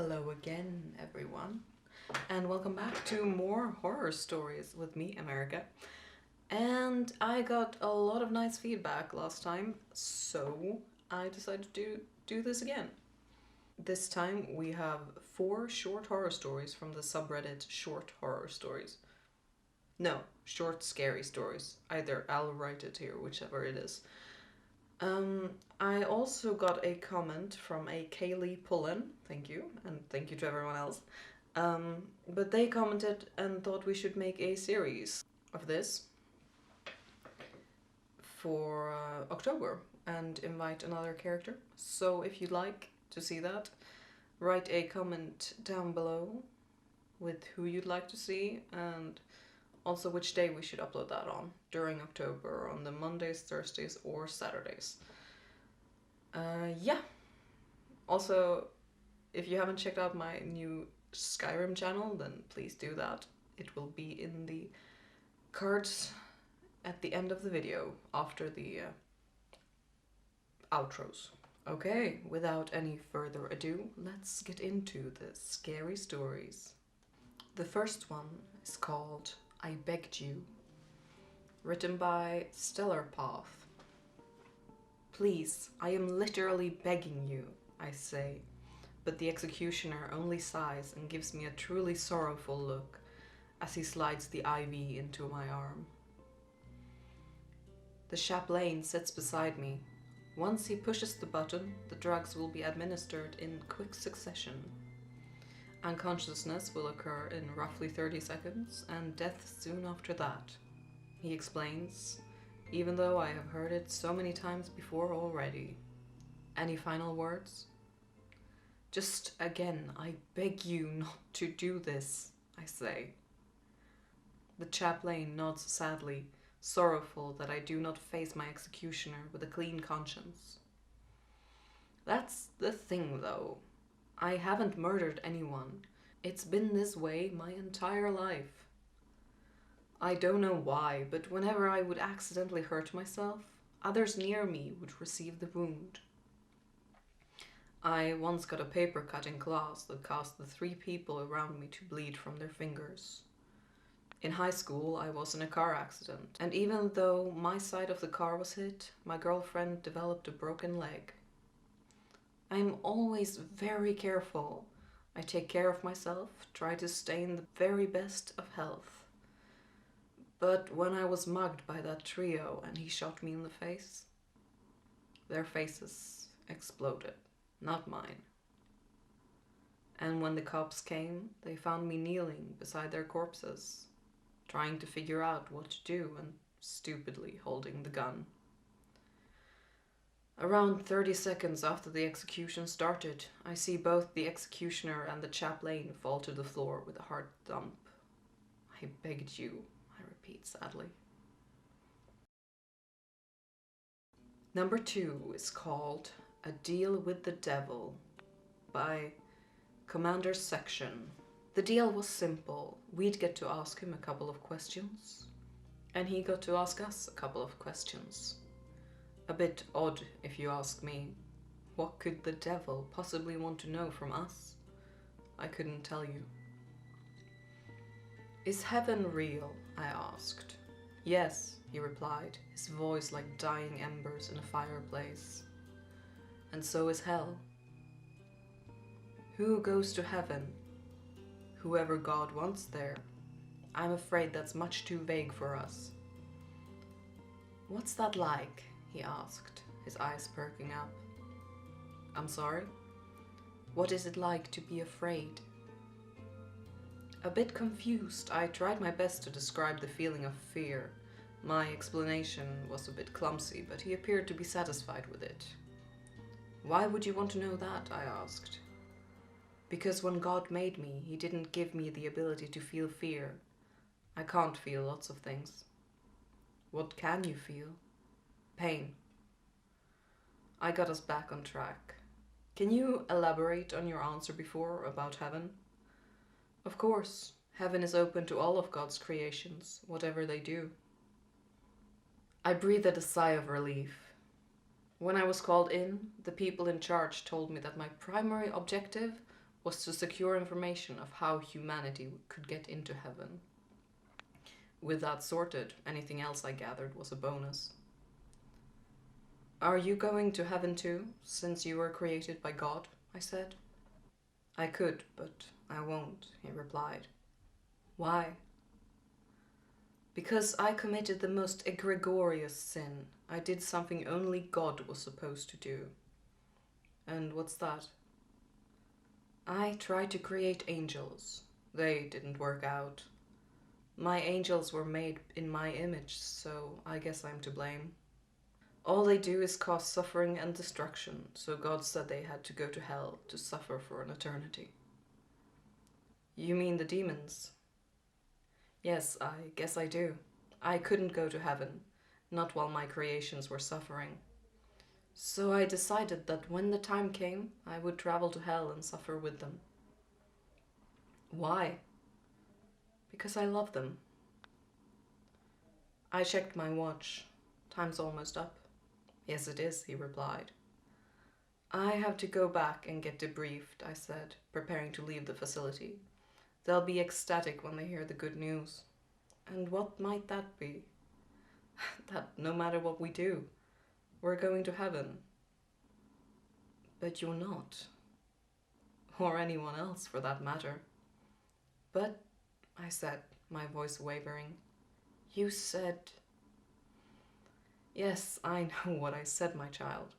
Hello again, everyone, and welcome back to more horror stories with me, America. And I got a lot of nice feedback last time, so I decided to do this again. This time we have 4 short horror stories from the subreddit Short Horror Stories. No, Short Scary Stories. Either I'll write it here, whichever it is. I also got a comment from a Kaylee Pullen, thank you, and thank you to everyone else. But they commented and thought we should make a series of this for October and invite another character. So if you'd like to see that, write a comment down below with who you'd like to see and also which day we should upload that on during October, on the Mondays, Thursdays, or Saturdays. Yeah. Also, if you haven't checked out my new Skyrim channel, then please do that. It will be in the cards at the end of the video after the outros. Okay, without any further ado, let's get into the scary stories. The first one is called I Begged You, written by Stellar Path. Please, I am literally begging you, I say, but the executioner only sighs and gives me a truly sorrowful look as he slides the IV into my arm. The chaplain sits beside me. Once he pushes the button, the drugs will be administered in quick succession. Unconsciousness will occur in roughly 30 seconds and death soon after that, he explains, even though I have heard it so many times before already. Any final words? Just again, I beg you not to do this, I say. The chaplain nods sadly, sorrowful that I do not face my executioner with a clean conscience. That's the thing, though. I haven't murdered anyone. It's been this way my entire life. I don't know why, but whenever I would accidentally hurt myself, others near me would receive the wound. I once got a paper cut in class that caused the 3 people around me to bleed from their fingers. In high school, I was in a car accident, and even though my side of the car was hit, my girlfriend developed a broken leg. I'm always very careful. I take care of myself, try to stay in the very best of health. But when I was mugged by that trio and he shot me in the face, their faces exploded, not mine. And when the cops came, they found me kneeling beside their corpses, trying to figure out what to do and stupidly holding the gun. Around 30 seconds after the execution started, I see both the executioner and the chaplain fall to the floor with a hard thump. I begged you, I repeat sadly. Number 2 is called A Deal with the Devil by Commander Section. The deal was simple. We'd get to ask him a couple of questions, and he got to ask us a couple of questions. A bit odd, if you ask me. What could the devil possibly want to know from us? I couldn't tell you. Is heaven real? I asked. Yes, he replied, his voice like dying embers in a fireplace. And so is hell. Who goes to heaven? Whoever God wants there. I'm afraid that's much too vague for us. What's that like? He asked, his eyes perking up. I'm sorry? What is it like to be afraid? A bit confused, I tried my best to describe the feeling of fear. My explanation was a bit clumsy, but he appeared to be satisfied with it. Why would you want to know that? I asked. Because when God made me, he didn't give me the ability to feel fear. I can't feel lots of things. What can you feel? Pain. I got us back on track. Can you elaborate on your answer before about heaven? Of course, heaven is open to all of God's creations, whatever they do. I breathed a sigh of relief. When I was called in, the people in charge told me that my primary objective was to secure information of how humanity could get into heaven. With that sorted, anything else I gathered was a bonus. Are you going to heaven too, since you were created by God? I said. I could, but I won't, he replied. Why? Because I committed the most egregious sin. I did something only God was supposed to do. And what's that? I tried to create angels. They didn't work out. My angels were made in my image, so I guess I'm to blame. All they do is cause suffering and destruction, so God said they had to go to hell to suffer for an eternity. You mean the demons? Yes, I guess I do. I couldn't go to heaven, not while my creations were suffering. So I decided that when the time came, I would travel to hell and suffer with them. Why? Because I love them. I checked my watch. Time's almost up. Yes, it is, he replied. I have to go back and get debriefed, I said, preparing to leave the facility. They'll be ecstatic when they hear the good news. And what might that be? That no matter what we do, we're going to heaven. But you're not. Or anyone else, for that matter. But, I said, my voice wavering, you said... Yes, I know what I said, my child.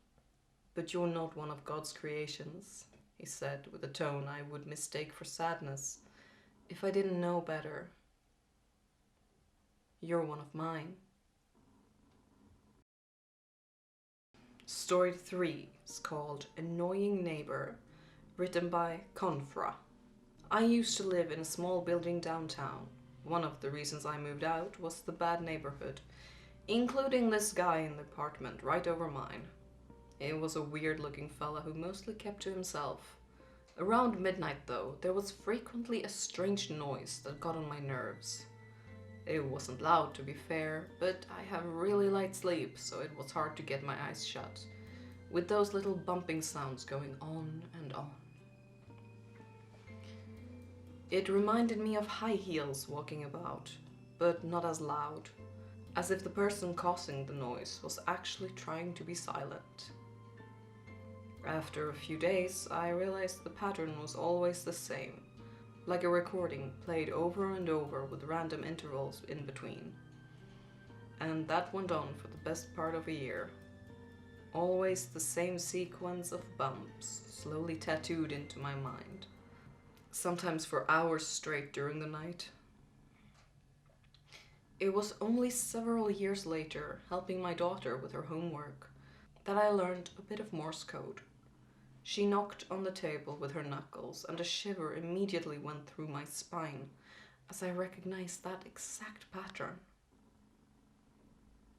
But you're not one of God's creations, he said with a tone I would mistake for sadness if I didn't know better. You're one of mine. Story 3 is called Annoying Neighbor, written by Confra. I used to live in a small building downtown. One of the reasons I moved out was the bad neighborhood, including this guy in the apartment right over mine. It was a weird-looking fella who mostly kept to himself. Around midnight, though, there was frequently a strange noise that got on my nerves. It wasn't loud, to be fair, but I have really light sleep, so it was hard to get my eyes shut, with those little bumping sounds going on and on. It reminded me of high heels walking about, but not as loud, as if the person causing the noise was actually trying to be silent. After a few days, I realized the pattern was always the same, like a recording played over and over with random intervals in between. And that went on for the best part of a year. Always the same sequence of bumps, slowly tattooed into my mind. Sometimes for hours straight during the night. It was only several years later, helping my daughter with her homework, that I learned a bit of Morse code. She knocked on the table with her knuckles, and a shiver immediately went through my spine as I recognized that exact pattern.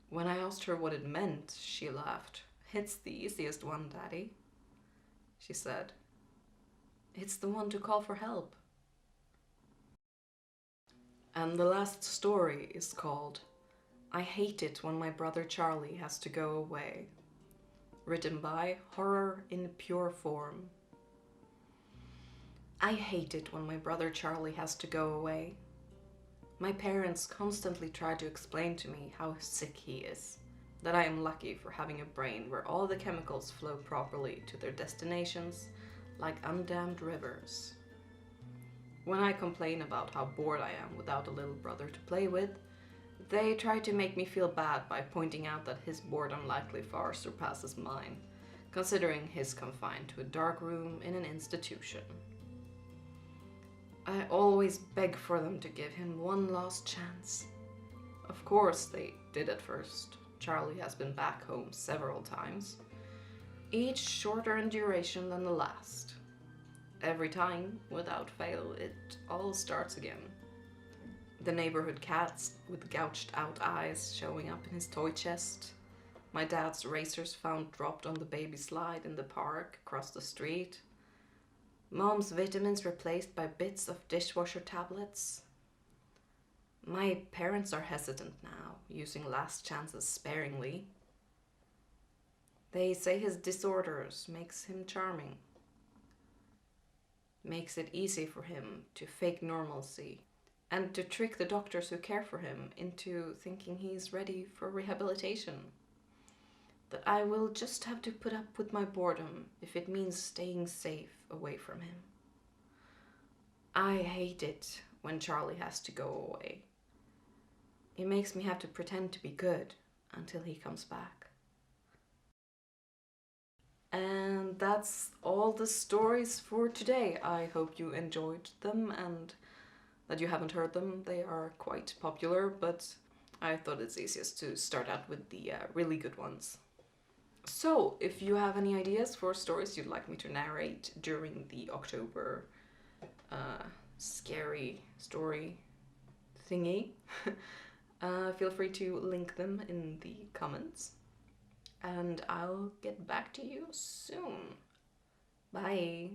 When I asked her what it meant, she laughed. "It's the easiest one, Daddy," she said. "It's the one to call for help." And the last story is called I Hate It When My Brother Charlie Has to Go Away, written by Horror in Pure Form. I hate it when my brother Charlie has to go away. My parents constantly try to explain to me how sick he is, that I am lucky for having a brain where all the chemicals flow properly to their destinations like undammed rivers. When I complain about how bored I am without a little brother to play with, they try to make me feel bad by pointing out that his boredom likely far surpasses mine, considering he's confined to a dark room in an institution. I always beg for them to give him one last chance. Of course they did at first. Charlie has been back home several times, each shorter in duration than the last. Every time, without fail, it all starts again. The neighborhood cats with gouged out eyes showing up in his toy chest. My dad's racers found dropped on the baby slide in the park across the street. Mom's vitamins replaced by bits of dishwasher tablets. My parents are hesitant now, using last chances sparingly. They say his disorders makes him charming. makes it easy for him to fake normalcy and to trick the doctors who care for him into thinking he's ready for rehabilitation. That I will just have to put up with my boredom if it means staying safe away from him. I hate it when Charlie has to go away. It makes me have to pretend to be good until he comes back. And that's all the stories for today. I hope you enjoyed them and that you haven't heard them. They are quite popular, but I thought it's easiest to start out with the really good ones. So, if you have any ideas for stories you'd like me to narrate during the October scary story thingy, feel free to link them in the comments. And I'll get back to you soon. Bye.